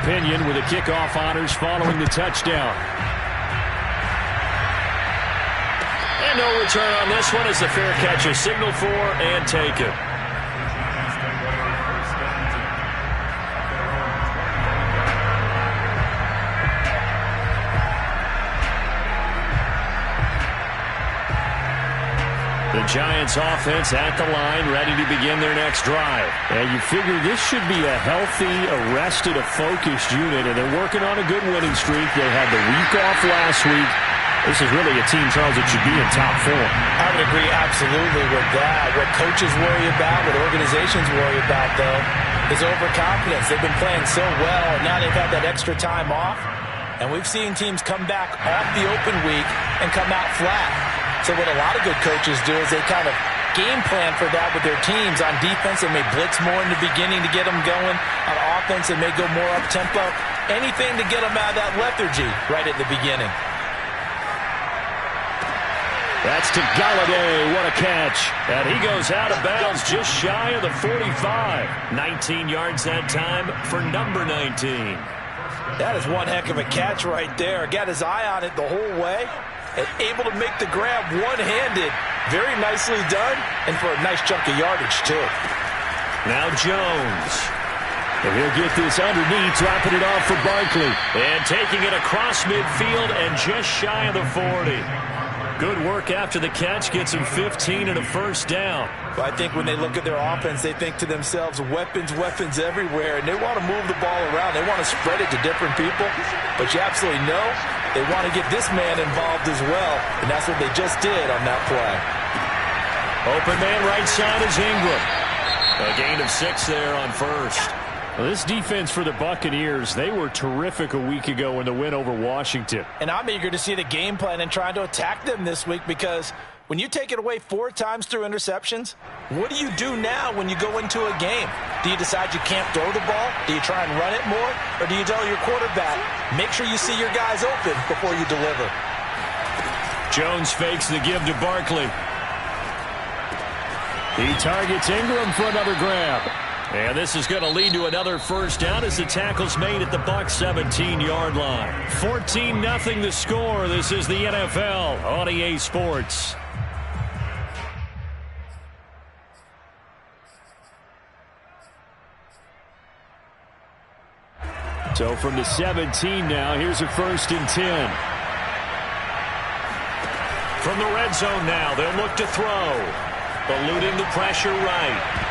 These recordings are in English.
Pinion with the kickoff honors following the touchdown. And no return on this one as the fair catch is signaled for and taken. The Giants offense at the line, ready to begin their next drive. And you figure this should be a healthy, arrested, a focused unit, and they're working on a good winning streak. They had the week off last week. This is really a team, Charles, that should be in top form. I would agree absolutely with that. What coaches worry about, what organizations worry about, though, is overconfidence. They've been playing so well, and now they've had that extra time off. And we've seen teams come back off the open week and come out flat. So what a lot of good coaches do is they kind of game plan for that with their teams. On defense, they may blitz more in the beginning to get them going. On offense, they may go more up-tempo. Anything to get them out of that lethargy right at the beginning. That's to Galladay. What a catch. And he goes out of bounds just shy of the 45. 19 yards that time for number 19. That is one heck of a catch right there. Got his eye on it the whole way. And able to make the grab one-handed. Very nicely done. And for a nice chunk of yardage, too. Now Jones. And he'll get this underneath, dropping it off for Barkley. And taking it across midfield and just shy of the 40. Good work after the catch. Gets him 15 and a first down. But I think when they look at their offense, they think to themselves, weapons, weapons everywhere. And they want to move the ball around. They want to spread it to different people. But you absolutely know they want to get this man involved as well. And that's what they just did on that play. Open man right side is Ingram. A gain of 6 there on first. Well, this defense for the Buccaneers, they were terrific a week ago in the win over Washington. And I'm eager to see the game plan and trying to attack them this week, because when you take it away 4 times through interceptions, what do you do now when you go into a game? Do you decide you can't throw the ball? Do you try and run it more? Or do you tell your quarterback, make sure you see your guys open before you deliver? Jones fakes the give to Barkley. He targets Ingram for another grab. And this is going to lead to another first down as the tackle's made at the Bucs 17-yard line. 14-0 the score. This is the NFL on EA Sports. So from the 17 now, here's a 1st and 10. From the red zone now, they'll look to throw. Eluding the pressure right.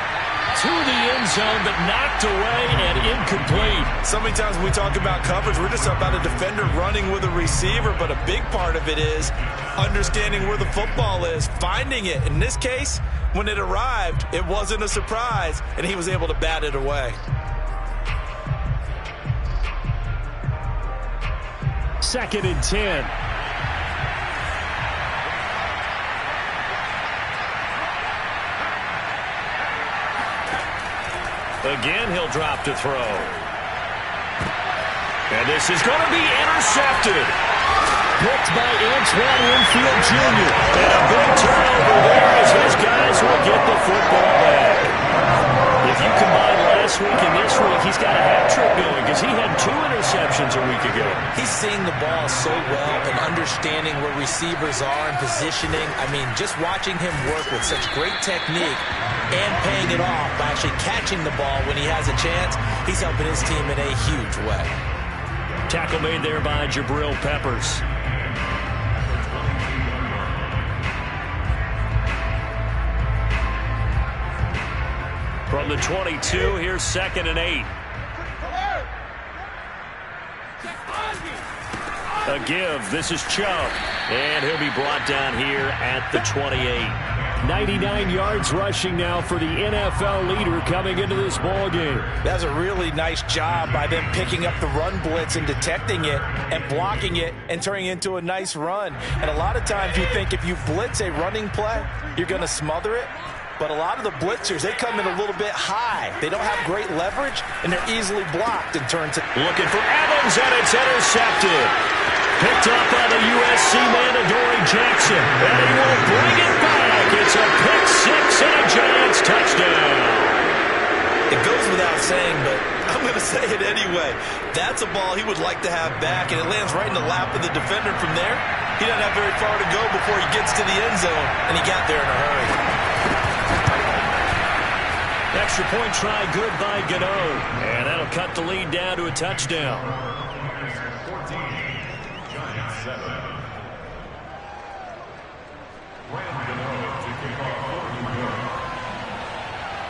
To the end zone, but knocked away and incomplete. So many times when we talk about coverage, we're just about a defender running with a receiver, but a big part of it is understanding where the football is, finding it. In this case, when it arrived, it wasn't a surprise, and he was able to bat it away. Second and 10. Again, he'll drop to throw. And this is going to be intercepted. Picked by Antoine Winfield Jr. And a big turnover there as his guys will get the football back. If you combine last week and this week, he's got a hat trick going because he had 2 interceptions a week ago. He's seeing the ball so well and understanding where receivers are and positioning. I mean, just watching him work with such great technique and paying it off by actually catching the ball when he has a chance, he's helping his team in a huge way. Tackle made there by Jabril Peppers. From the 22, here's 2nd and 8. A give. This is Chubb. And he'll be brought down here at the 28. 99 yards rushing now for the NFL leader coming into this ball game. That's a really nice job by them picking up the run blitz and detecting it and blocking it and turning it into a nice run. And a lot of times you think if you blitz a running play, you're going to smother it. But a lot of the blitzers, they come in a little bit high. They don't have great leverage, and they're easily blocked and turned to... Looking for Evans, and it's intercepted. Picked up by the USC man, Adoree Jackson. And he will bring it back. It's a pick 6 and a Giants touchdown. It goes without saying, but I I'm going to say it anyway. That's a ball he would like to have back, and it lands right in the lap of the defender from there. He doesn't have very far to go before he gets to the end zone, and he got there in a hurry. Extra point try good by Gano. And that'll cut the lead down to a touchdown. 14, Giants 7.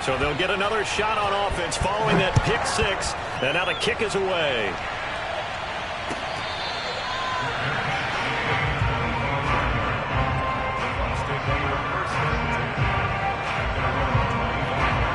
So they'll get another shot on offense following that pick six. And now the kick is away.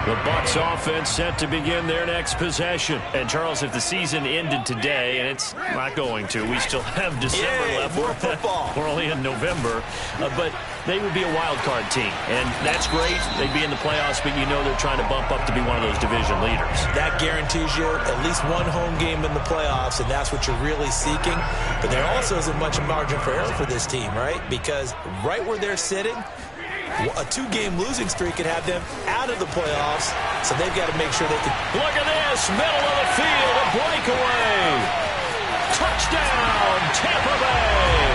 The Bucs offense set to begin their next possession. And, Charles, if the season ended today, and it's not going to, we still have December left. More football. We're only in November. But they would be a wild card team. And that's great. They'd be in the playoffs, but you know they're trying to bump up to be one of those division leaders. That guarantees you at least one home game in the playoffs, and that's what you're really seeking. But there also isn't much margin for error for this team, right? Because right where they're sitting, a two-game losing streak could have them out of the playoffs, so they've got to make sure they can. Look at this, middle of the field, a breakaway. Touchdown, Tampa Bay.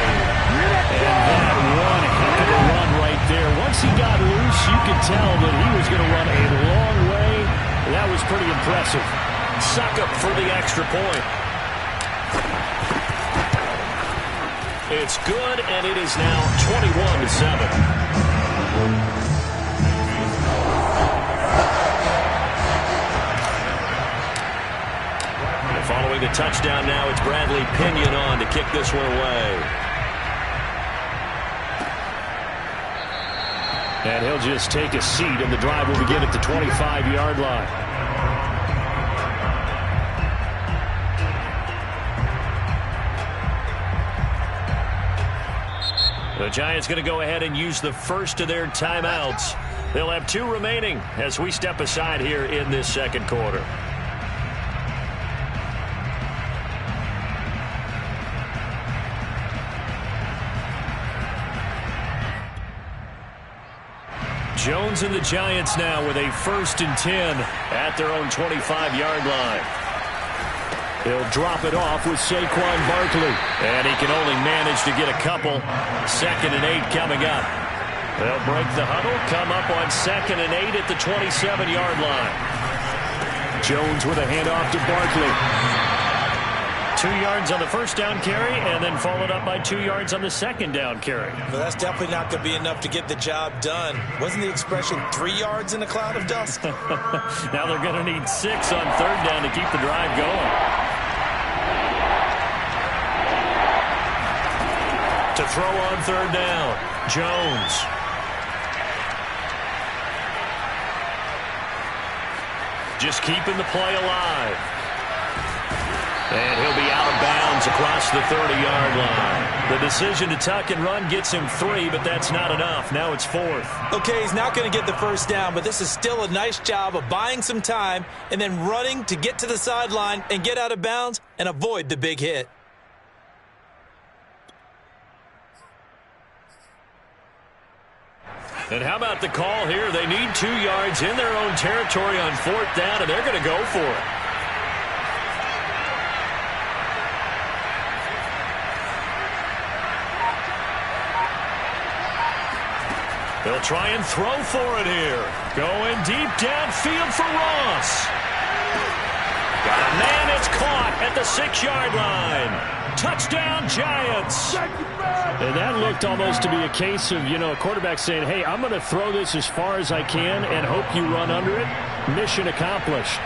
And that one heck of a run right there. Once he got loose, you could tell that he was going to run a long way. That was pretty impressive. Suck up for the extra point. It's good, and it is now 21-7. Following the touchdown now, it's Bradley Pinion on to kick this one away. And he'll just take a seat, and the drive will begin at the 25-yard line. The Giants going to go ahead and use the first of their timeouts. They'll have 2 remaining as we step aside here in this second quarter. Jones and the Giants now with a 1st and 10 at their own 25-yard line. He'll drop it off with Saquon Barkley. And he can only manage to get a couple. 2nd and 8 coming up. They'll break the huddle, come up on 2nd and 8 at the 27-yard line. Jones with a handoff to Barkley. 2 yards on the first down carry, and then followed up by 2 yards on the second down carry. Well, that's definitely not going to be enough to get the job done. Wasn't the expression 3 yards in a cloud of dust? Now they're going to need 6 on 3rd down to keep the drive going. To throw on 3rd down, Jones. Just keeping the play alive. And he'll be out of bounds across the 30-yard line. The decision to tuck and run gets him 3, but that's not enough. Now it's 4th. Okay, he's not going to get the first down, but this is still a nice job of buying some time and then running to get to the sideline and get out of bounds and avoid the big hit. And how about the call here? They need 2 yards in their own territory on 4th down, and they're going to go for it. They'll try and throw for it here. Going deep downfield for Ross. Got a man, it's caught at the 6-yard line. Touchdown, Giants. And that looked almost to be a case of, a quarterback saying, hey, I'm going to throw this as far as I can and hope you run under it. Mission accomplished.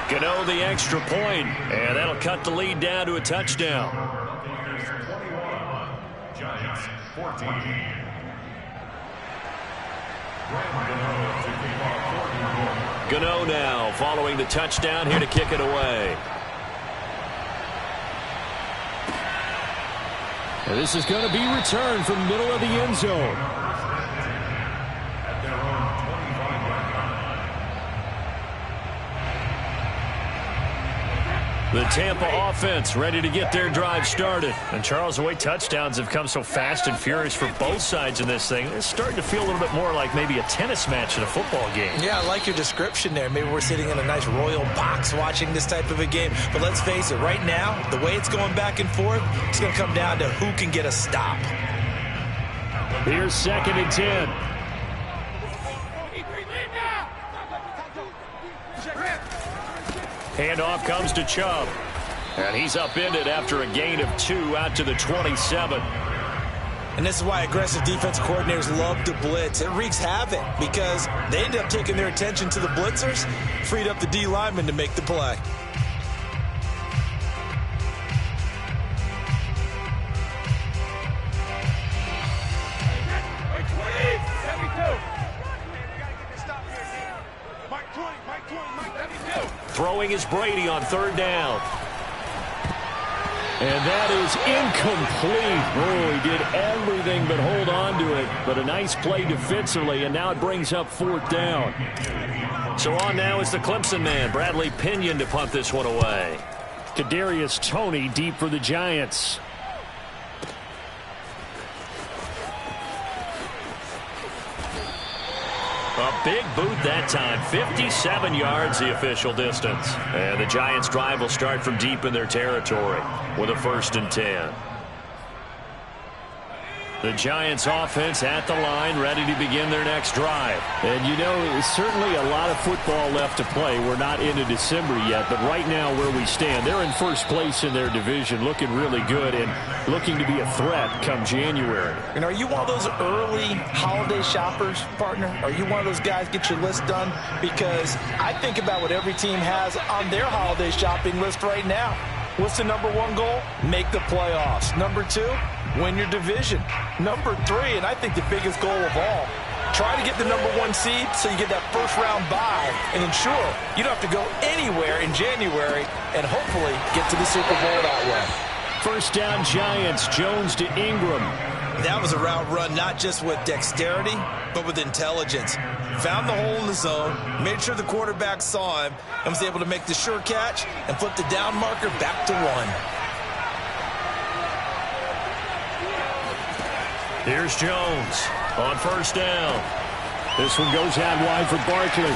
Gano the extra point, and that'll cut the lead down to a touchdown. Giants 14. Gano now following the touchdown here to kick it away. And this is going to be returned from middle of the end zone. At their own 25-yard line. The Tampa offense ready to get their drive started. And Charles, the way touchdowns have come so fast and furious for both sides in this thing, it's starting to feel a little bit more like maybe a tennis match in a football game. Yeah, I like your description there. Maybe we're sitting in a nice royal box watching this type of a game. But let's face it, right now, the way it's going back and forth, it's going to come down to who can get a stop. Here's 2nd and 10. Handoff comes to Chubb. And he's upended after a gain of 2 out to the 27. And this is why aggressive defense coordinators love to blitz. It wreaks havoc because they end up taking their attention to the blitzers, freed up the D lineman to make the play. Throwing is Brady on 3rd down. And that is incomplete. Oh, he did everything but hold on to it. But a nice play defensively, and now it brings up 4th down. So on now is the Clemson man, Bradley Pinion, to punt this one away. Kadarius Toney deep for the Giants. A big boot that time. 57 yards the official distance. And the Giants' drive will start from deep in their territory with a 1st and 10. The Giants offense at the line, ready to begin their next drive. And you know, certainly a lot of football left to play. We're not into December yet, but right now where we stand, they're in 1st place in their division, looking really good and looking to be a threat come January. And are you one of those early holiday shoppers, partner? Are you one of those guys get your list done? Because I think about what every team has on their holiday shopping list right now. What's the number 1 goal? Make the playoffs. Number 2, win your division. Number 3, and I think the biggest goal of all, try to get the number 1 seed so you get that 1st round bye and ensure you don't have to go anywhere in January and hopefully get to the Super Bowl that way. 1st down Giants, Jones to Ingram. That was a route run not just with dexterity, but with intelligence. Found the hole in the zone, made sure the quarterback saw him, and was able to make the sure catch and flip the down marker back to 1. Here's Jones on 1st down. This one goes out wide for Barkley.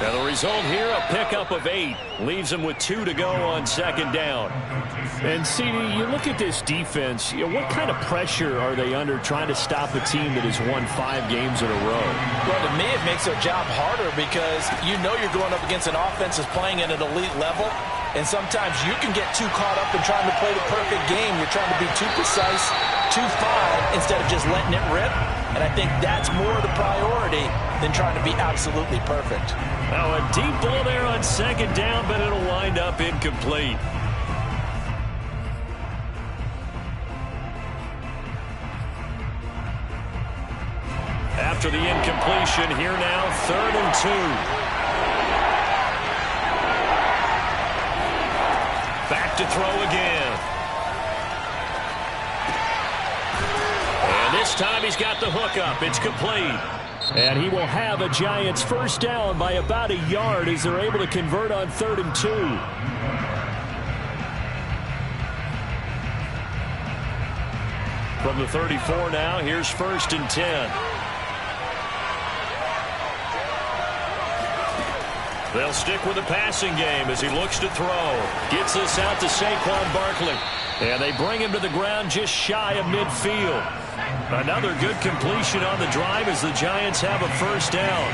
Now the result here, a pickup of 8. Leaves him with 2 to go on 2nd down. And, CD, you look at this defense, what kind of pressure are they under trying to stop a team that has won 5 games in a row? Well, to me, it makes their job harder because you know you're going up against an offense that's playing at an elite level. And sometimes you can get too caught up in trying to play the perfect game. You're trying to be too precise, too fine, instead of just letting it rip. And I think that's more the priority than trying to be absolutely perfect. Now a deep ball there on 2nd down, but it'll wind up incomplete. After the incompletion, here now, 3rd and 2. Back to throw again. And this time he's got the hook up. It's complete. And he will have a Giants 1st down by about a yard as they're able to convert on 3rd and 2. From the 34 now, here's 1st and 10. They'll stick with the passing game as he looks to throw. Gets this out to Saquon Barkley. And they bring him to the ground just shy of midfield. Another good completion on the drive as the Giants have a 1st down.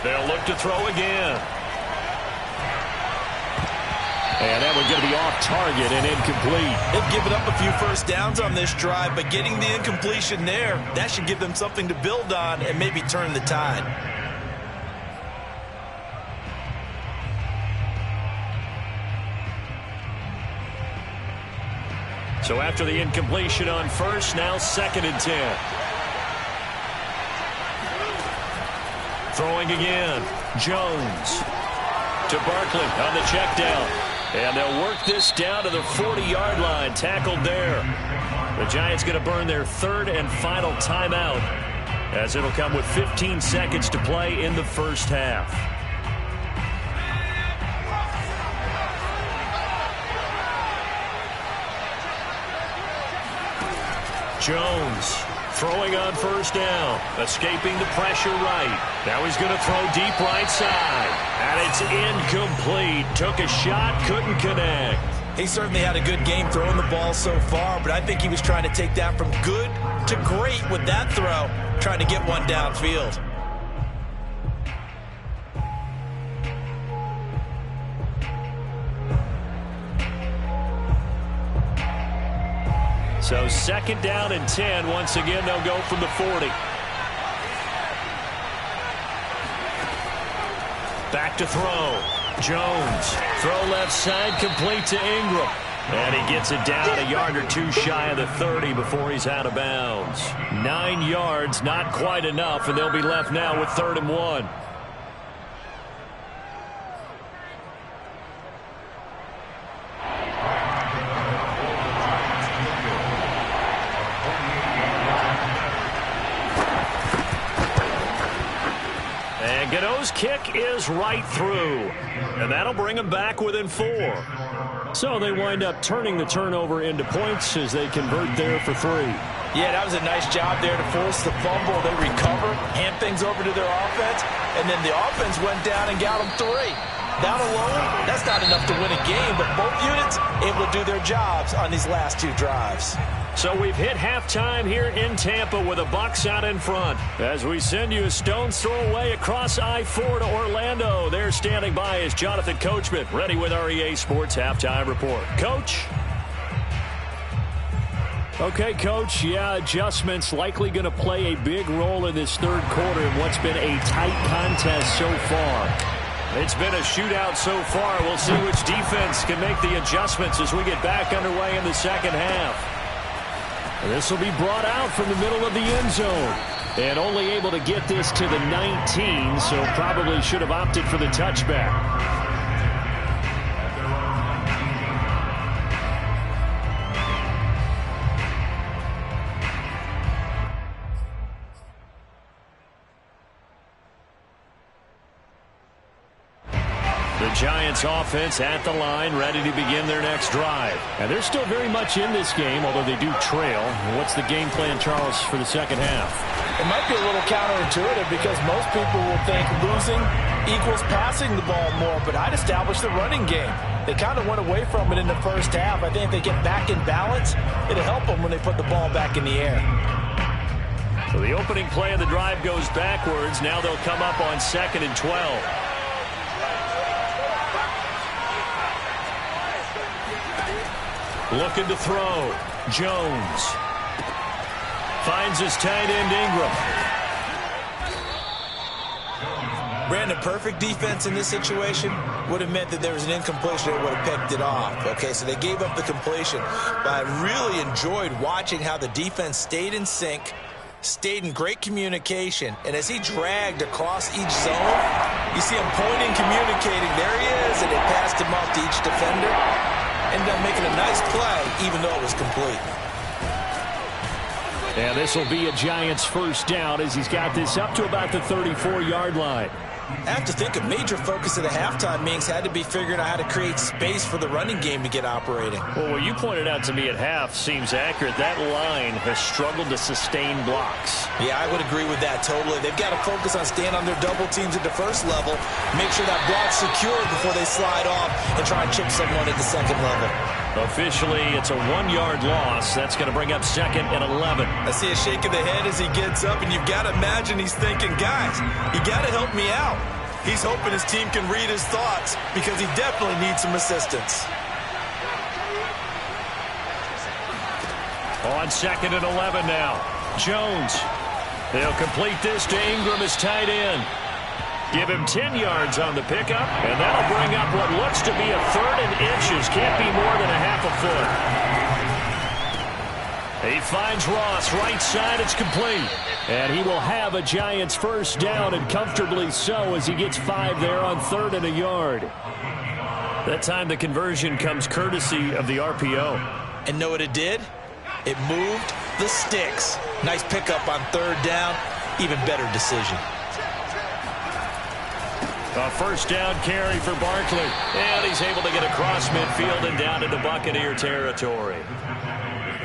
They'll look to throw again. And that one's going to be off target and incomplete. They've given up a few 1st downs on this drive, but getting the incompletion there, that should give them something to build on and maybe turn the tide. So after the incompletion on 1st, now 2nd and 10. Throwing again. Jones to Barkley on the check down. And they'll work this down to the 40-yard line. Tackled there. The Giants going to burn their 3rd and final timeout as it'll come with 15 seconds to play in the 1st half. Jones throwing on first down, escaping the pressure right. Now he's going to throw deep right side, and it's incomplete. Took a shot, couldn't connect. He certainly had a good game throwing the ball so far, but I think he was trying to take that from good to great with that throw, trying to get one downfield. So second down and 10. Once again, they'll go from the 40. Back to throw. Jones. Throw left side, complete to Ingram. And he gets it down a yard or two shy of the 30 before he's out of bounds. 9 yards, not quite enough, and they'll be left now with 3rd and 1. Gano's kick is right through, and that'll bring them back within 4. So they wind up turning the turnover into points as they convert there for 3. Yeah, that was a nice job there to force the fumble. They recover, hand things over to their offense, and then the offense went down and got them 3. That alone, that's not enough to win a game, but both units able to do their jobs on these last 2 drives. So we've hit halftime here in Tampa with the Bucs out in front. As we send you a stone's throw away across I-4 to Orlando. There standing by is Jonathan Coachman, ready with our EA Sports Halftime Report. Coach? Okay, Coach. Yeah, adjustments likely going to play a big role in this 3rd quarter in what's been a tight contest so far. It's been a shootout so far. We'll see which defense can make the adjustments as we get back underway in the second half. This will be brought out from the middle of the end zone. And only able to get this to the 19, so probably should have opted for the touchback. The Giants offense at the line, ready to begin their next drive. And they're still very much in this game, although they do trail. What's the game plan, Charles, for the second half? It might be a little counterintuitive because most people will think losing equals passing the ball more, but I'd establish the running game. They kind of went away from it in the first half. I think if they get back in balance, it'll help them when they put the ball back in the air. So the opening play of the drive goes backwards. Now they'll come up on 2nd and 12. Looking to throw. Jones. Finds his tight end, Ingram. Brandon, perfect defense in this situation would have meant that there was an incompletion. They would have picked it off. Okay, so they gave up the completion. But I really enjoyed watching how the defense stayed in sync, stayed in great communication. And as he dragged across each zone, you see him pointing, communicating. There he is, and they passed him off to each defender. Ended up making a nice play, even though it was complete. And this will be a Giants first down as he's got this up to about the 34-yard line. I have to think a major focus of the halftime meetings had to be figuring out how to create space for the running game to get operating. Well, what you pointed out to me at half seems accurate. That line has struggled to sustain blocks. Yeah, I would agree with that totally. They've got to focus on staying on their double teams at the first level, make sure that block's secured before they slide off and try and chip someone at the second level. Officially, it's a 1-yard loss. That's going to bring up 2nd and 11. I see a shake of the head as he gets up, and you've got to imagine he's thinking, guys, you got to help me out. He's hoping his team can read his thoughts because he definitely needs some assistance. On 2nd and 11 now. Jones. They'll complete this to Ingram as tight end. Give him 10 yards on the pickup, and that'll bring up what looks to be a 3rd and inches. Can't be more than a half a foot. He finds Ross, right side, it's complete. And he will have a Giants first down, and comfortably so, as he gets 5 there on 3rd and a yard. That time the conversion comes courtesy of the RPO. And know what it did? It moved the sticks. Nice pickup on 3rd down. Even better decision. A first down carry for Barkley. And he's able to get across midfield and down into Buccaneer territory.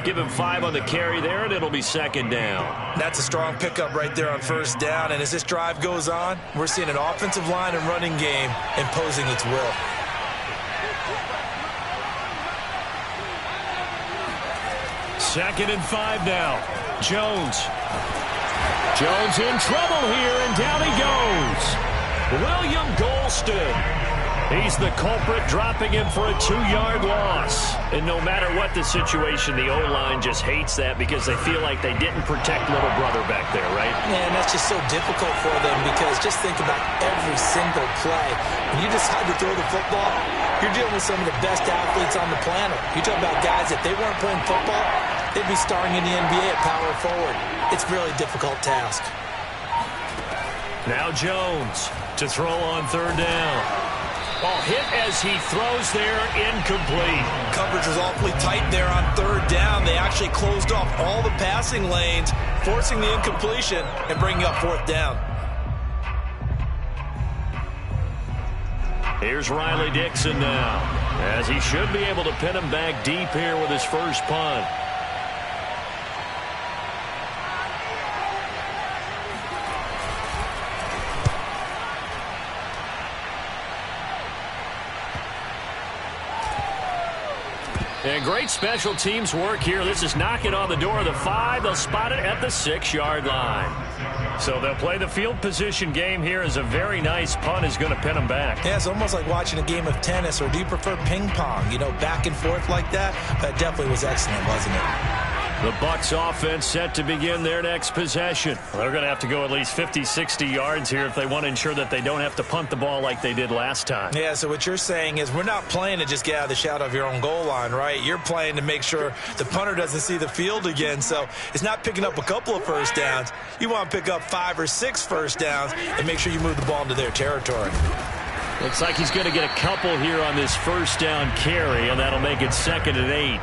Give him 5 on the carry there, and it'll be second down. That's a strong pickup right there on first down. And as this drive goes on, we're seeing an offensive line and running game imposing its will. Second and 5 now. Jones. Jones in trouble here, and down he goes. William Golston. He's the culprit, dropping him for a 2-yard loss. And no matter what the situation, the O-line just hates that because they feel like they didn't protect little brother back there, right? Man, that's just so difficult for them because just think about every single play. When you decide to throw the football, you're dealing with some of the best athletes on the planet. You talk about guys, if they weren't playing football, they'd be starring in the NBA at power forward. It's a really difficult task. Now Jones to throw on third down. Oh, hit as he throws there, incomplete. Coverage was awfully tight there on third down. They actually closed off all the passing lanes, forcing the incompletion and bringing up fourth down. Here's Riley Dixon now, as he should be able to pin him back deep here with his first punt. And great special teams work here. This is knocking on the door of the 5. They'll spot it at the 6-yard line. So they'll play the field position game here as a very nice punt is going to pin them back. Yeah, it's almost like watching a game of tennis, or do you prefer ping pong? You know, back and forth like that? That definitely was excellent, wasn't it? The Bucs offense set to begin their next possession. They're going to have to go at least 50, 60 yards here if they want to ensure that they don't have to punt the ball like they did last time. Yeah, so what you're saying is we're not playing to just get out of the shadow of your own goal line, right? You're playing to make sure the punter doesn't see the field again. So it's not picking up a couple of first downs. You want to pick up 5 or 6 first downs and make sure you move the ball into their territory. Looks like he's going to get a couple here on this first down carry, and that'll make it 2nd and 8.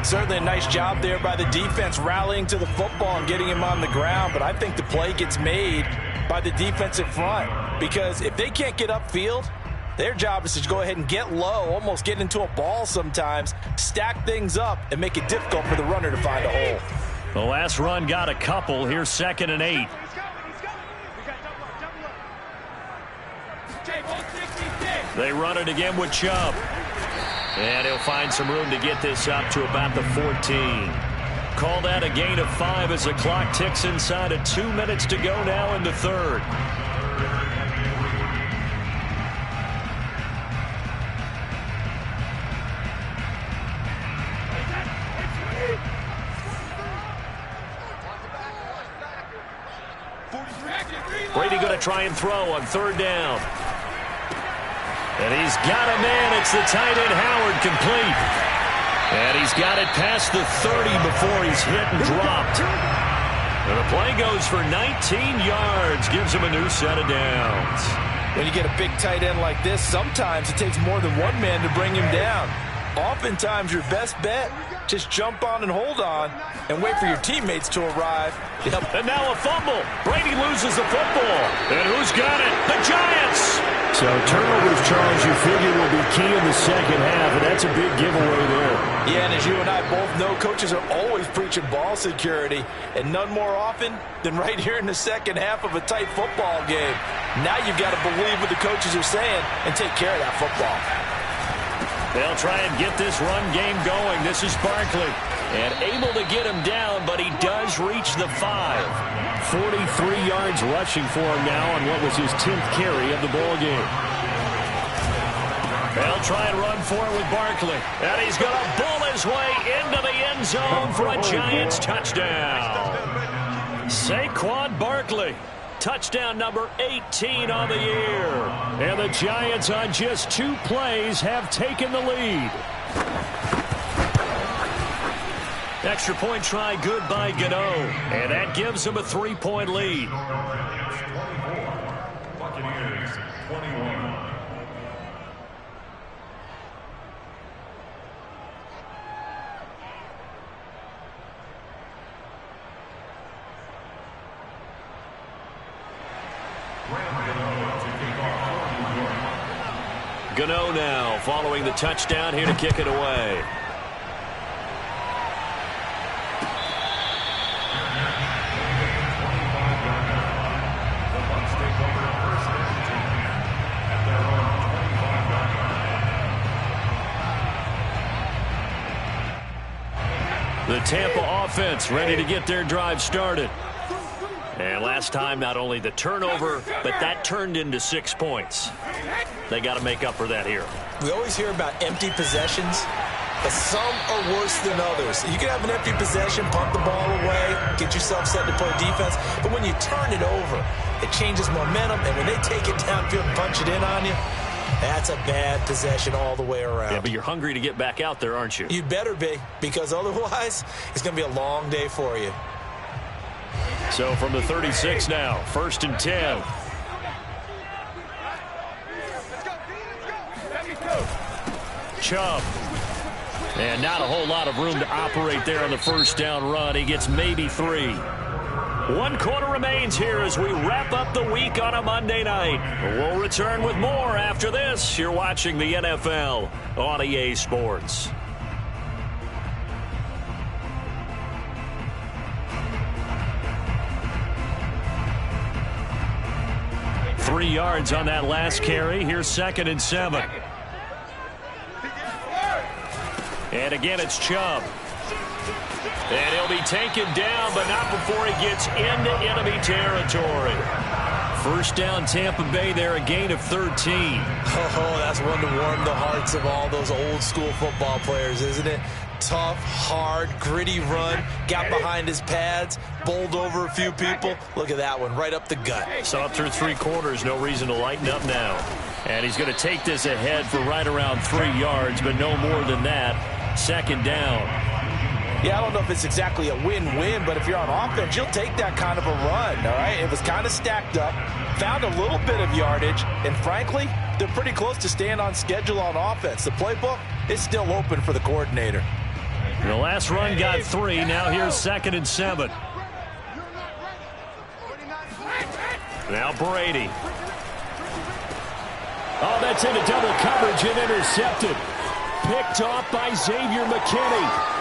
Certainly a nice job there by the defense rallying to the football and getting him on the ground, but I think the play gets made by the defensive front because if they can't get upfield, their job is to go ahead and get low, almost get into a ball sometimes, stack things up, and make it difficult for the runner to find a hole. The last run got a couple. Here's 2nd and 8. They run it again with Chubb. And he'll find some room to get this up to about the 14. Call that a gain of 5 as the clock ticks inside of 2 minutes to go now in the third. Brady going to try and throw on third down. And he's got a man. It's the tight end Howard, complete. And he's got it past the 30 before he's hit and dropped. And the play goes for 19 yards. Gives him a new set of downs. When you get a big tight end like this, sometimes it takes more than one man to bring him down. Oftentimes your best bet, just jump on and hold on and wait for your teammates to arrive. Yep. And now a fumble. Brady loses the football. And who's got it? The Giants. So turnovers, Charles, you figure will be key in the second half, and that's a big giveaway there. Yeah, and as you and I both know, coaches are always preaching ball security, and none more often than right here in the second half of a tight football game. Now you've got to believe what the coaches are saying and take care of that football. They'll try and get this run game going. This is Barkley. And able to get him down, but he does reach the 5. 43 yards rushing for him now on what was his 10th carry of the ball game. They'll try and run for it with Barkley. And he's going to bull his way into the end zone for a Giants touchdown. Saquon Barkley. Touchdown number 18 on the year. And the Giants on just 2 plays have taken the lead. Extra point try good by Gano. And that gives them a 3-point lead. Buccaneers 21. Gano now following the touchdown here to kick it away. The Tampa offense ready to get their drive started. And last time, not only the turnover, but that turned into 6 points. They got to make up for that here. We always hear about empty possessions, but some are worse than others. You can have an empty possession, pump the ball away, get yourself set to play defense, but when you turn it over, it changes momentum, and when they take it downfield and punch it in on you, that's a bad possession all the way around. Yeah, but you're hungry to get back out there, aren't you? You better be, because otherwise, it's going to be a long day for you. So from the 36 now, 1st and 10. Chubb. And not a whole lot of room to operate there on the first down run. He gets maybe 3. 1 quarter remains here as we wrap up the week on a Monday night. We'll return with more after this. You're watching the NFL on EA Sports. 3 yards on that last carry. Here's 2nd and 7. And again, it's Chubb. And he'll be taken down, but not before he gets into enemy territory. First down, Tampa Bay there, a gain of 13. Oh, that's one to warm the hearts of all those old school football players, isn't it? Tough, hard, gritty run, got behind his pads, bowled over a few people. Look at that one, right up the gut. So up through 3 quarters, no reason to lighten up now. And he's going to take this ahead for right around 3 yards, but no more than that. 2nd down. Yeah, I don't know if it's exactly a win-win, but if you're on offense, you'll take that kind of a run, all right? It was kind of stacked up, found a little bit of yardage, and frankly, they're pretty close to staying on schedule on offense. The playbook is still open for the coordinator. The last run got 3. Now here's 2nd and 7. Now Brady. Oh, that's into double coverage and intercepted. Picked off by Xavier McKinney.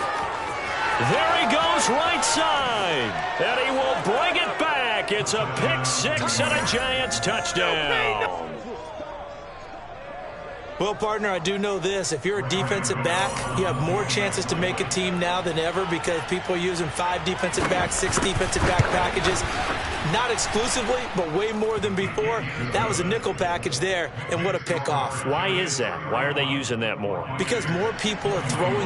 There he goes right side. And he will bring it back. It's a pick 6 and a Giants touchdown. Well, partner, I do know this. If you're a defensive back, you have more chances to make a team now than ever because people are using 5 defensive backs, 6 defensive back packages. Not exclusively, but way more than before. That was a nickel package there, and what a pick off. Why is that? Why are they using that more? Because more people are throwing